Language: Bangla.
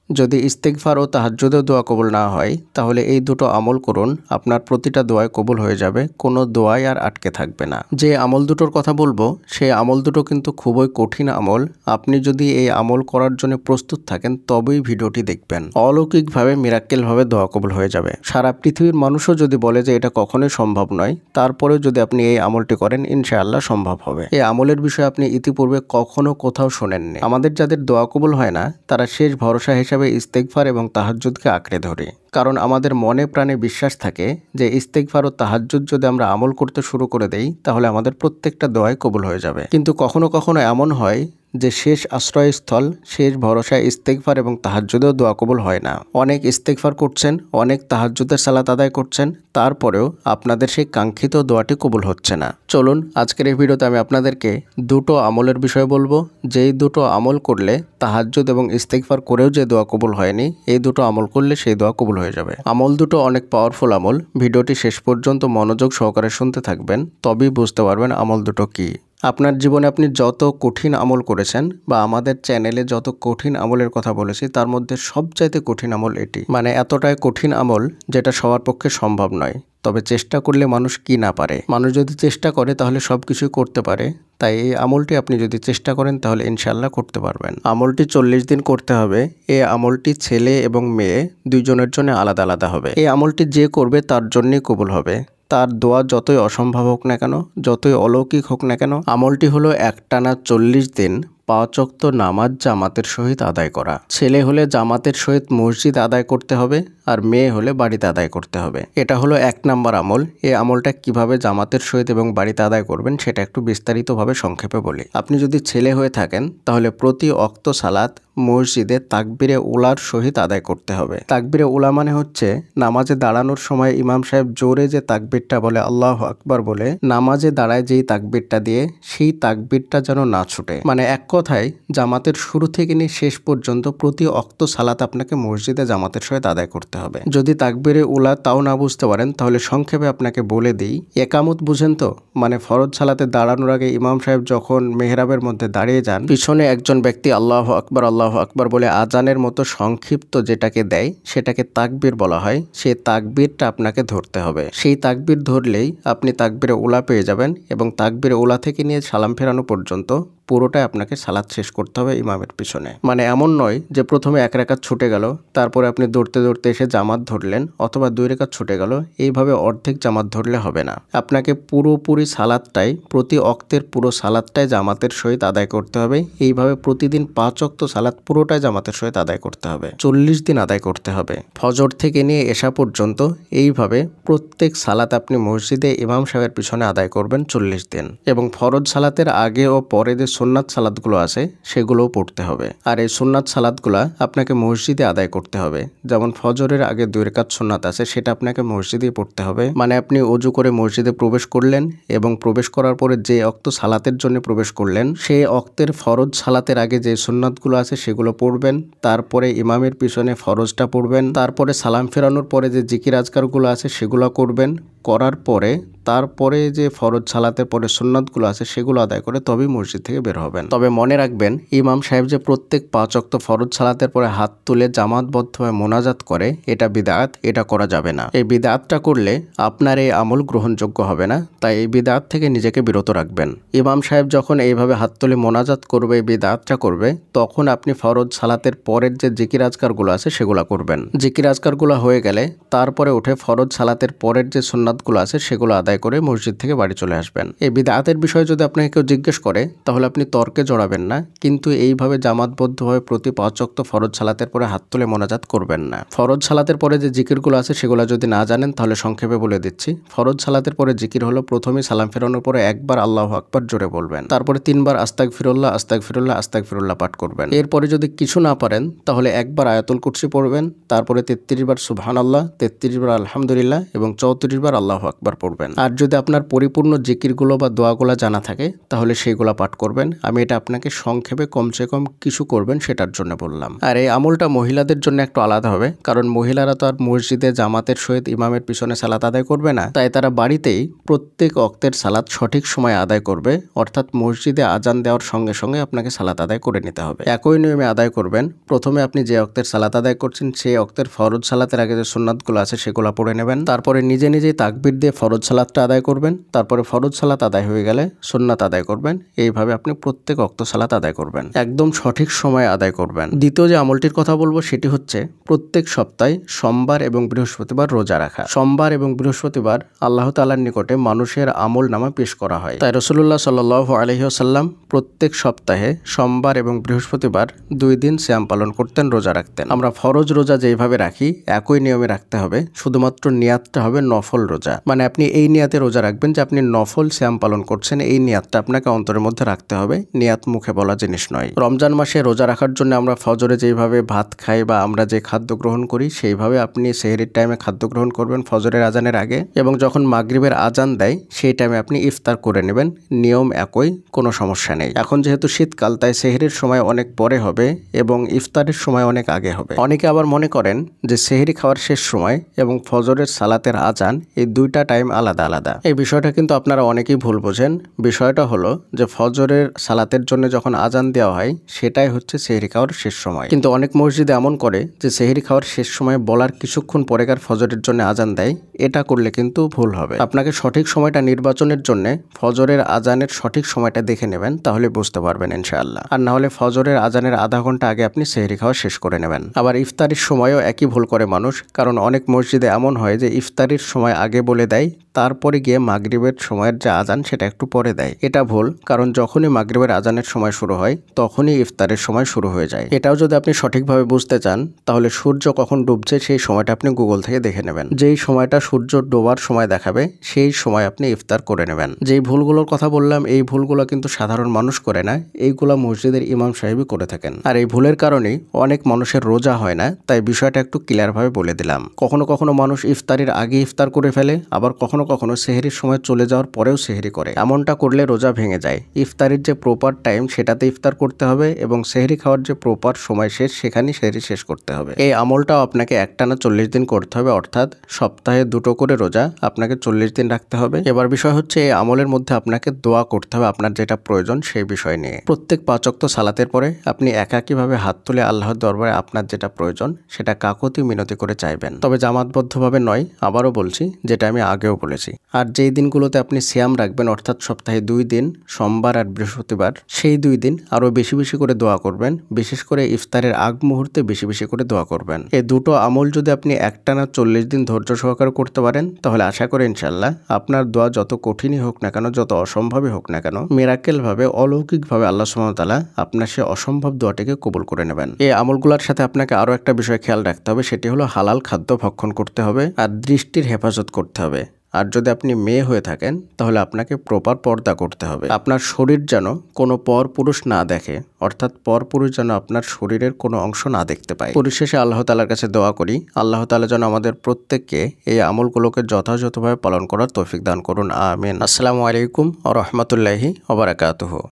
যদি ইস্তেগফার ও তাহাজ্জুদের দোয়া কবুল না হয় তাহলে এই দুটো আমল করুন, আপনার প্রতিটা দোয়ায় কবুল হয়ে যাবে, কোনো দোয়াই আর আটকে থাকবে না। যে আমল দুটোর কথা বলবো সেই আমল দুটো কিন্তু খুবই কঠিন আমল। আপনি যদি এই আমল করার জন্য প্রস্তুত থাকেন তবেই ভিডিওটি দেখবেন। অলৌকিকভাবে মিরাক্কেলভাবে দোয়া কবুল হয়ে যাবে। সারা পৃথিবীর মানুষও যদি বলে যে এটা কখনোই সম্ভব নয়, তারপরেও যদি আপনি এই আমলটি করেন ইনশাআল্লাহ সম্ভব হবে। এই আমলের বিষয়ে আপনি ইতিপূর্বে কখনো কোথাও শোনেননি। আমাদের যাদের দোয়া কবুল হয় না তারা শেষ ভরসা হিসাবে ইস্তেগফার এবং তাহাজ্জুদকে আঁকড়ে ধরে, কারণ আমাদের মনে প্রাণে বিশ্বাস থাকে যে ইস্তেগফার ও তাহাজ্জুদ যদি আমরা আমল করতে শুরু করে দেই তাহলে আমাদের প্রত্যেকটা দোয়াই কবুল হয়ে যাবে। কিন্তু কখনো কখনো এমন হয় যে শেষ আশ্রয়স্থল, শেষ ভরসায় ইস্তেগফার এবং তাহাজ্জুদেও দোয়া কবুল হয় না। অনেক ইস্তেগফার করছেন, অনেক তাহাজ্জুদের সালাত আদায় করছেন, তারপরেও আপনাদের সেই কাঙ্ক্ষিত দোয়াটি কবুল হচ্ছে না। চলুন আজকের এই ভিডিওতে আমি আপনাদেরকে দুটো আমলের বিষয়ে বলবো, যেই দুটো আমল করলে তাহাজ্জুদ এবং ইস্তেগফার করেও যে দোয়া কবুল হয়নি, এই দুটো আমল করলে সেই দোয়া কবুল হয়ে যাবে। আমল দুটো অনেক পাওয়ারফুল আমল। ভিডিওটি শেষ পর্যন্ত মনোযোগ সহকারে শুনতে থাকবেন, তবেই বুঝতে পারবেন আমল দুটো কী। আপনার জীবনে আপনি যত কঠিন আমল করেছেন বা আমাদের চ্যানেলে যত কঠিন আমলের কথা বলেছি তার মধ্যে সবচাইতে কঠিন আমল এটি। মানে এতটাই কঠিন আমল যেটা সবার পক্ষে সম্ভব নয়। তবে চেষ্টা করলে মানুষ কি না পারে। মানুষ যদি চেষ্টা করে তাহলে সব কিছুই করতে পারে। তাই এই আমলটি আপনি যদি চেষ্টা করেন তাহলে ইনশাল্লাহ করতে পারবেন। আমলটি 40 দিন করতে হবে। এই আমলটি ছেলে এবং মেয়ে দুইজনের জন্য আলাদা আলাদা হবে। এই আমলটি যে করবে তার জন্যই কবুল হবে। তার দোয়া যতই অসম্ভব হোক না কেন, যতই অলৌকিক হোক না কেন, আমলটি হলো একটানা 40 দিন 5 ওয়াক্ত নামাজ জামাতের সহিত আদায় করা। ছেলে হলে জামাতের সহিত মসজিদ আদায় করতে হবে, আর মেয়ে হলে বাড়িতে আদায় করতে হবে। এটা হলো 1 নাম্বার আমল। এই আমলটা কিভাবে জামাতের সহিত এবং বাড়িতে আদায় করবেন সেটা একটু বিস্তারিতভাবে সংক্ষেপে বলি। আপনি যদি ছেলে হয়ে থাকেন তাহলে প্রতি ওয়াক্ত সালাত মসজিদে তাকবিরে উলার সহিত আদায় করতে হবে। তাকবিরে উলা মানে হচ্ছে নামাজে দাঁড়ানোর সময় ইমাম সাহেব জোরে যে তাকবিরটা বলে, আল্লাহু আকবার বলে নামাজে দাঁড়ায় যেই তাকবিরটা দিয়ে, সেই তাকবিরটা যেন না ছুটে। মানে এক কথায় জামাতের শুরু থেকে নিয়ে শেষ পর্যন্ত প্রতি ওয়াক্ত সালাত আপনাকে মসজিদে জামাতের সহিত আদায় করতে হবে। যদি তাকবিরে উলা তাও না বুঝতে পারেন তাহলে সংক্ষেপে আপনাকে বলে দিই, একামত বুঝেন তো? মানে ফরজ সালাতে দাঁড়ানোর আগে ইমাম সাহেব যখন মেহরাবের মধ্যে দাঁড়িয়ে যান, পিছনে একজন ব্যক্তি আল্লাহু আকবার আল্লাহু আকবার বলে আজানের মতো সংক্ষিপ্ত যেটাকে দেয় সেটাকে তাকবীর বলা হয়। সেই তাকবীরটা আপনাকে ধরতে হবে। সেই তাকবীর ধরলেই আপনি তাকবীরে উলা পেয়ে যাবেন এবং তাকবীরে উলা থেকে নিয়ে সালাম ফেরানো পর্যন্ত পুরোটাই আপনাকে সালাত শেষ করতে হবে ইমামের পিছনে। মানে এমন নয় যে প্রথমে 1 রাকাত ছুটে গেল, তারপরে আপনি দৌড়তে দৌড়তে এসে জামাত ধরলেন, অথবা 2 রাকাত ছুটে গেল, এইভাবে অর্ধেক জামাত ধরলে হবে না। আপনাকে পুরোপুরি সালাতটাই, প্রতি ওয়াক্তের পুরো সালাতটাই জামাতের সহিত আদায় করতে হবে। এইভাবে প্রতিদিন 5 ওয়াক্ত সালাত পুরোটাই জামাতের সহিত আদায় করতে হবে। 40 দিন আদায় করতে হবে, ফজর থেকে নিয়ে এশা পর্যন্ত। এইভাবে প্রত্যেক সালাত আপনি মসজিদে ইমাম সাহেবের পিছনে আদায় করবেন 40 দিন। এবং ফরজ সালাতের আগে ও পরে যে সুন্নাত সালাতগুলো আছে সেগুলোও পড়তে হবে। আর এই সুন্নাত সালাতগুলা আপনাকে মসজিদে আদায় করতে হবে। যেমন ফজরের আগে 2 রাকাত সুন্নাত আছে, সেটা আপনাকে মসজিদেই পড়তে হবে। মানে আপনি ওযু করে মসজিদে প্রবেশ করলেন এবং প্রবেশ করার পরে যে ওয়াক্ত সালাতের জন্য প্রবেশ করলেন সেই ওয়াক্তের ফরজ সালাতের আগে যে সুন্নাতগুলো আছে সেগুলো পড়বেন। তারপরে ইমামের পিছনে ফরজটা পড়বেন। তারপরে সালাম ফেরানোর পরে যে জিকির আজকারগুলো আছে সেগুলো করবেন। করার পরে তারপরে যে ফরজ সালাতের পরে সুন্নাতগুলো আছে সেগুলো আদায় করে তবেই মসজিদ থেকে বের হবেন। তবে মনে রাখবেন, ইমাম সাহেব যে প্রত্যেক 5 ওয়াক্ত ফরজ সালাতের পরে হাত তুলে জামাতবদ্ধভাবে মোনাজাত করে, এটা বিদআত, এটা করা যাবে না। এই বিদআতটা করলে আপনার এই আমল গ্রহণযোগ্য হবে না। তাই এই বিদআত থেকে নিজেকে বিরত রাখবেন। ইমাম সাহেব যখন এইভাবে হাত তুলে মোনাজাত করবে, বিদআতটা করবে, তখন আপনি ফরজ সালাতের পরের যে জিকির আজকারগুলো আছে সেগুলো করবেন। জিকির আজকারগুলো হয়ে গেলে তারপরে উঠে ফরজ সালাতের পরের যে সুন্নাতগুলো আছে সেগুলো আদায় করে মসজিদ থেকে বাড়ি চলে আসবেন। এই বিদআতের বিষয়ে যদি আপনাকে কেউ জিজ্ঞেস করে তাহলে আপনি তর্কে জড়াবেন না, কিন্তু এইভাবে জামাতবদ্ধভাবে প্রতি 5 ওয়াক্ত ফরজ সালাতের পরে হাত তুলে মোনাজাত করবেন না। ফরজ সালাতের পরে যে জিকিরগুলো আছে সেগুলো যদি না জানেন তাহলে সংক্ষেপে বলে দিচ্ছি। ফরজ সালাতের পরে জিকির হলো, প্রথমে সালাম ফেরানোর পরে একবার আল্লাহু আকবার জোরে বলবেন, তারপরে 3 বার আস্তাগফিরুল্লাহ আস্তাগফিরুল্লাহ আস্তাগফিরুল্লাহ পাঠ করবেন। এরপরে যদি কিছু না পারেন তাহলে একবার আয়াতুল কুরসি পড়বেন, তারপরে 33 বার সুবহানাল্লাহ, 33 বার আলহামদুলিল্লাহ এবং 34 বার আল্লাহু আকবার পড়বেন। আর আর যদি আপনার পরিপূর্ণ জিকিরগুলো বা দোয়াগুলো জানা থাকে তাহলে সেইগুলো পাঠ করবেন। আমি এটা আপনাকে সংক্ষেপে কমসে কম কিছু করবেন সেটার জন্য বললাম। আর এই আমলটা মহিলাদের জন্য একটু আলাদা হবে, কারণ মহিলারা তো আর মসজিদে জামাতের সহিত ইমামের পিছনে সালাত আদায় করবে না, তাই তারা বাড়িতেই প্রত্যেক ওয়াক্তের সালাত সঠিক সময়ে আদায় করবে, অর্থাৎ মসজিদে আজান দেওয়ার সঙ্গে সঙ্গে আপনাকে সালাত আদায় করে নিতে হবে। একই নিয়মে আদায় করবেন। প্রথমে আপনি যে ওয়াক্তের সালাত আদায় করছেন সেই ওয়াক্তের ফরজ সালাতের আগে যে সুন্নাতগুলো আছে সেগুলো পড়ে নেবেন। তারপরে নিজে নিজেই তাকবীর দিয়ে ফরজ সালাতটা আদায় করবেন। তারপরে ফরজ সালাত আদায় হয়ে গেলে সুন্নাত আদায় করবেন। এইভাবে আপনি প্রত্যেক ওয়াক্ত সালাত আদায় করবেন, একদম সঠিক সময়ে আদায় করবেন। দ্বিতীয় যে আমলটির কথা বলবো সেটি হচ্ছে প্রত্যেক সপ্তাহে সোমবার এবং বৃহস্পতিবার রোজা রাখা। সোমবার এবং বৃহস্পতিবার আল্লাহ তাআলার নিকটে মানুষের আমল নামা পেশ করা হয়। তাই রাসূলুল্লাহ সাল্লাল্লাহু আলাইহি ওয়াসাল্লাম প্রত্যেক সপ্তাহে সোমবার এবং বৃহস্পতিবার 2 দিন সিয়াম পালন করতেন, রোজা রাখতেন। আমরা ফরজ রোজা যেভাবে রাখি একই নিয়মে রাখতে হবে, শুধুমাত্র নিয়াতটা হবে নফল রোজা। মানে আপনি এই নিয়াতে রোজা রাখবেন যে আপনি নফল সিয়াম পালন করছেন, এই নিয়াতটা আপনাকে অন্তরের মধ্যে রাখতে হবে, নিয়াত মুখে বলা জিনিস নয়। রমজান মাসে রোজা রাখার জন্য আমরা ফজরে যেভাবে ভাত খাই বা আমরা যে খাদ্য গ্রহণ করি সেইভাবে আপনি সেহরির টাইমে খাদ্য গ্রহণ করবেন ফজরের আজানের আগে, এবং যখন মাগরিবের আজান দেয় সেই টাইমে আপনি ইফতার করে নেবেন। নিয়ম একই, কোনো সমস্যা নেই। এখন যেহেতু শীতকাল তাই সেহরির সময় অনেক পরে হবে এবং ইফতারের সময় অনেক আগে হবে। অনেকে আবার মনে করেন যে সেহরি খাওয়ার শেষ সময় এবং ফজরের সালাতের আজান এই দুইটা টাইম আলাদা আলাদা। এই বিষয়টা কিন্তু আপনারা অনেকেই ভুল বোঝেন। বিষয়টা হলো যে ফজরের সালাতের জন্য যখন আজান দেওয়া হয় সেটাই হচ্ছে সেহরি খাওয়ার শেষ সময়, কিন্তু অনেক মসজিদে এমন করে যে সেহরি খাওয়ার শেষ সময় বলার কিছুক্ষণ পরেকার ফজরের জন্য আজান দেয়। এটা করলে কিন্তু ভুল হবে। আপনাকে সঠিক সময়টা নির্বাচনের জন্য ফজরের আজানের সঠিক সময়টা দেখে নেবেন, তাহলে বুঝতে পারবেন ইনশাআল্লাহ। আর না হলে ফজরের আজানের আধা ঘন্টা আগে আপনি সেহরি খাওয়া শেষ করে নেবেন। আবার ইফতারির সময়ও একই ভুল করে মানুষ, কারণ অনেক মসজিদে এমন হয় যে ইফতারির সময় আগে বলে দেয়, তারপরে গিয়ে মাগরিবের সময়ের যে আজান সেটা একটু পরে দেয়। এটা ভুল, কারণ যখনই মাগরিবের আজানের সময় শুরু হয় তখনই ইফতারের সময় শুরু হয়ে যায়। এটাও যদি আপনি সঠিকভাবে বুঝতে চান তাহলে সূর্য কখন ডুবছে সেই সময়টা আপনি গুগল থেকে দেখে নেবেন। যেই সময়টা সূর্য ডোবার সময় দেখাবে সেই সময় আপনি ইফতার করে নেবেন। যেই ভুলগুলোর কথা বললাম এই ভুলগুলো কিন্তু সাধারণ মানুষ করে না, এইগুলা মসজিদের ইমাম সাহেবই করে থাকেন। আর এই ভুলের কারণেই অনেক মানুষের রোজা হয় না, তাই বিষয়টা একটু ক্লিয়ারভাবে বলে দিলাম। কখনো কখনো মানুষ ইফতারির আগে ইফতার করে ফেলে, আবার কখনো কখনো সেহরির সময় চলে যাওয়ার পরেও সেহরি করে। এমনটা করলে রোজা ভেঙে যায়। ইফতারির যে প্রপার টাইম সেটাতে ইফতার করতে হবে এবং সেহরি খাওয়ার যে প্রপার সময় শেষ সেখানেই সেহরি শেষ করতে হবে। এই আমলটাও আপনাকে একটানা 40 দিন করতে হবে, অর্থাৎ সপ্তাহে 2টো করে রোজা আপনাকে 40 দিন রাখতে হবে। এবার বিষয় হচ্ছে এই আমলের মধ্যে আপনাকে দোয়া করতে হবে আপনার যেটা প্রয়োজন সেই বিষয় নিয়ে। প্রত্যেক 5 ওয়াক্ত সালাতের পরে আপনি একাকীভাবে হাত তুলে আল্লাহর দরবারে আপনার যেটা প্রয়োজন সেটা কাকুতি মিনতি করে চাইবেন, তবে জামাতবদ্ধভাবে নয়। আবারও বলছি, যেটা আমি আগেও বলেছি। আর যেই দিনগুলোতে আপনি সিয়াম রাখবেন, অর্থাৎ সপ্তাহে 2 দিন সোমবার আর বৃহস্পতিবার, সেই 2 দিন আরো বেশি বেশি করে দোয়া করবেন। বিশেষ করে ইফতারের আগ মুহূর্তে বেশি বেশি করে দোয়া করবেন। এই দুটো আমল যদি আপনি একটানা 40 দিন ধৈর্য সহকারে করতে পারেন তাহলে আশা করি ইনশাআল্লাহ আপনার দোয়া যত কঠিনই হোক না কেন, যত অসম্ভবই হোক না কেন, মিরাকেল ভাবে অলৌকিক ভাবে আল্লাহ সুবহানাহু ওয়া তাআলা আপনার সে অসম্ভব দোয়াটিকে কবুল করে নেবেন। এই আমলগুলোর সাথে আপনাকে আরো একটা বিষয় খেয়াল রাখতে হবে, সেটি হলো হালাল খাদ্য ভক্ষণ করতে হবে আর দৃষ্টির হেফাজত করতে হবে। আর যদি আপনি মেয়ে হয়ে থাকেন তাহলে আপনাকে প্রপার পর্দা করতে হবে। আপনার শরীর যেন কোনো পর পুরুষ না দেখে, অর্থাৎ পর পুরুষ যেন আপনার শরীরের কোনো অংশ না দেখতে পায়। পরিশেষে আল্লাহ তাআলার কাছে দোয়া করি, আল্লাহ তাআলা যেন আমাদের প্রত্যেককে এই আমলগুলোকে যথাযথভাবে পালন করার তৌফিক দান করুন। আমিন। আসসালামু আলাইকুম ওয়া রাহমাতুল্লাহি ওয়া বারাকাতুহু।